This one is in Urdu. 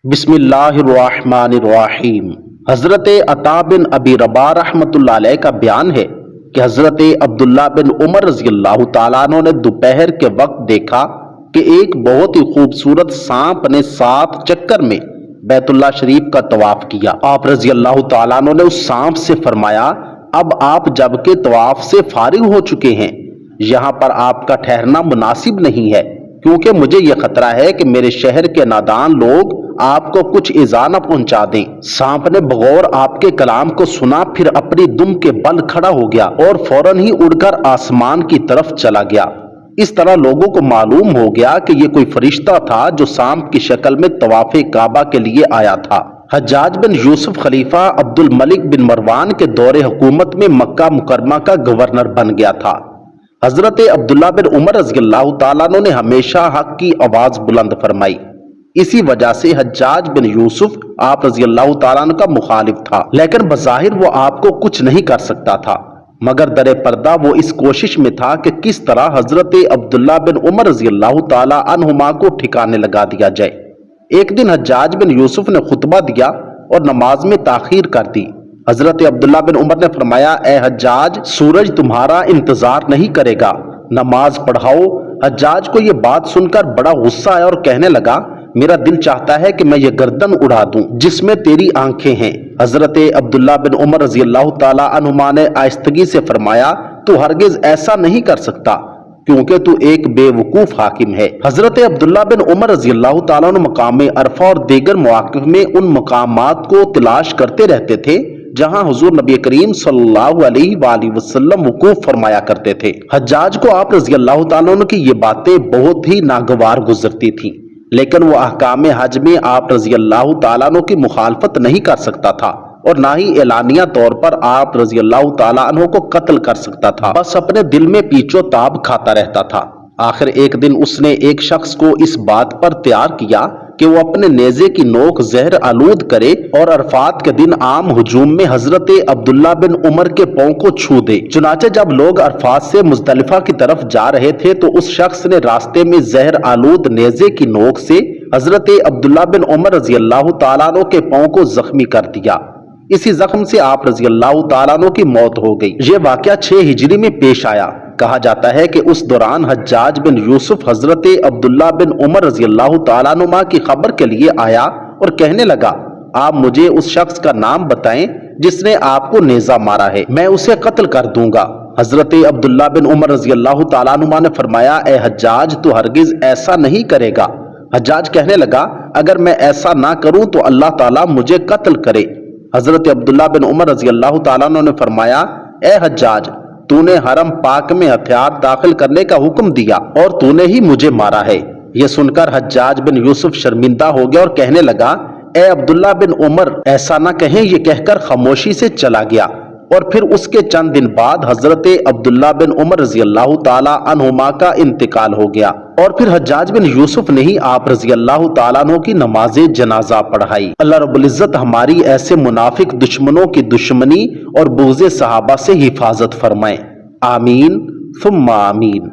بسم اللہ الرحمن الرحیم۔ حضرت عطا بن ابی رباح رحمۃ اللہ علیہ کا بیان ہے کہ حضرت عبداللہ بن عمر رضی اللہ تعالیٰ عنہ نے دوپہر کے وقت دیکھا کہ ایک بہت ہی خوبصورت سانپ نے 7 چکر میں بیت اللہ شریف کا طواف کیا۔ آپ رضی اللہ تعالیٰ عنہ نے اس سانپ سے فرمایا، اب آپ جب کہ طواف سے فارغ ہو چکے ہیں، یہاں پر آپ کا ٹھہرنا مناسب نہیں ہے، کیونکہ مجھے یہ خطرہ ہے کہ میرے شہر کے نادان لوگ آپ کو کچھ ایذا نہ پہنچا دیں۔ سانپ نے بغور آپ کے کلام کو سنا، پھر اپنی دم کے بل کھڑا ہو گیا اور فوراً ہی اڑ کر آسمان کی طرف چلا گیا۔ اس طرح لوگوں کو معلوم ہو گیا کہ یہ کوئی فرشتہ تھا جو سانپ کی شکل میں طواف کعبہ کے لیے آیا تھا۔ حجاج بن یوسف خلیفہ عبد الملک بن مروان کے دور حکومت میں مکہ مکرمہ کا گورنر بن گیا تھا۔ حضرت عبداللہ بن عمر رضی اللہ تعالیٰ عنہ نے ہمیشہ حق کی آواز بلند فرمائی۔ اسی وجہ سے حجاج بن یوسف آپ رضی اللہ تعالیٰ عنہ کا مخالف تھا، لیکن بظاہر وہ آپ کو کچھ نہیں کر سکتا تھا، مگر در پردہ وہ اس کوشش میں تھا کہ کس طرح حضرت عبداللہ بن عمر رضی اللہ تعالیٰ عنہما کو ٹھکانے لگا دیا جائے۔ ایک دن حجاج بن یوسف نے خطبہ دیا اور نماز میں تاخیر کر دی۔ حضرت عبداللہ بن عمر نے فرمایا، اے حجاج، سورج تمہارا انتظار نہیں کرے گا، نماز پڑھاؤ۔ حجاج کو یہ بات سن کر بڑا غصہ آیا اور کہنے لگا، میرا دل چاہتا ہے کہ میں یہ گردن اڑا دوں جس میں تیری آنکھیں ہیں۔ حضرت عبداللہ بن عمر رضی اللہ تعالی عنہما نے آہستگی سے فرمایا، تو ہرگز ایسا نہیں کر سکتا، کیونکہ تو ایک بے وقوف حاکم ہے۔ حضرت عبداللہ بن عمر رضی اللہ تعالیٰ عنہ مقام عرفہ اور دیگر مواقف میں ان مقامات کو تلاش کرتے رہتے تھے جہاں حضور نبی کریم صلی اللہ علیہ وآلہ وسلم وقوف فرمایا کرتے تھے۔ حجاج کو آپ رضی اللہ تعالیٰ عنہ کی یہ باتیں بہت ہی ناگوار گزرتی تھیں، لیکن وہ احکام حج میں آپ رضی اللہ تعالیٰ عنہ کی مخالفت نہیں کر سکتا تھا اور نہ ہی اعلانیہ طور پر آپ رضی اللہ تعالیٰ عنہ کو قتل کر سکتا تھا، بس اپنے دل میں پیچ و تاب کھاتا رہتا تھا۔ آخر ایک دن اس نے ایک شخص کو اس بات پر تیار کیا کہ وہ اپنے نیزے کی نوک زہر آلود کرے اور عرفات کے دن عام ہجوم میں حضرت عبداللہ بن عمر کے پاؤں کو چھو دے۔ چنانچہ جب لوگ عرفات سے مزدلفہ کی طرف جا رہے تھے تو اس شخص نے راستے میں زہر آلود نیزے کی نوک سے حضرت عبداللہ بن عمر رضی اللہ تعالیٰ عنہ کے پاؤں کو زخمی کر دیا۔ اسی زخم سے آپ رضی اللہ تعالیٰ عنہ کی موت ہو گئی۔ یہ واقعہ 6 ہجری میں پیش آیا۔ کہا جاتا ہے کہ اس دوران حجاج بن یوسف حضرت عبداللہ بن عمر رضی اللہ تعالیٰ عنہ کی خبر کے لیے آیا اور کہنے لگا، آپ مجھے اس شخص کا نام بتائیں جس نے آپ کو نیزہ مارا ہے، میں اسے قتل کر دوں گا۔ حضرت عبداللہ بن عمر رضی اللہ تعالیٰ عنہ نے فرمایا، اے حجاج، تو ہرگز ایسا نہیں کرے گا۔ حجاج کہنے لگا، اگر میں ایسا نہ کروں تو اللہ تعالیٰ مجھے قتل کرے۔ حضرت عبداللہ بن عمر رضی اللہ تعالیٰ عنہ نے فرمایا، اے حجاج، تو نے حرم پاک میں ہتھیار داخل کرنے کا حکم دیا اور تو نے ہی مجھے مارا ہے۔ یہ سن کر حجاج بن یوسف شرمندہ ہو گیا اور کہنے لگا، اے عبداللہ بن عمر، ایسا نہ کہیں۔ یہ کہہ کر خاموشی سے چلا گیا اور پھر اس کے چند دن بعد حضرت عبداللہ بن عمر رضی اللہ تعالی عنہما کا انتقال ہو گیا اور پھر حجاج بن یوسف نے ہی آپ رضی اللہ تعالیٰ عنہ کی نماز جنازہ پڑھائی۔ اللہ رب العزت ہماری ایسے منافق دشمنوں کی دشمنی اور بغض صحابہ سے حفاظت فرمائے، آمین ثم آمین۔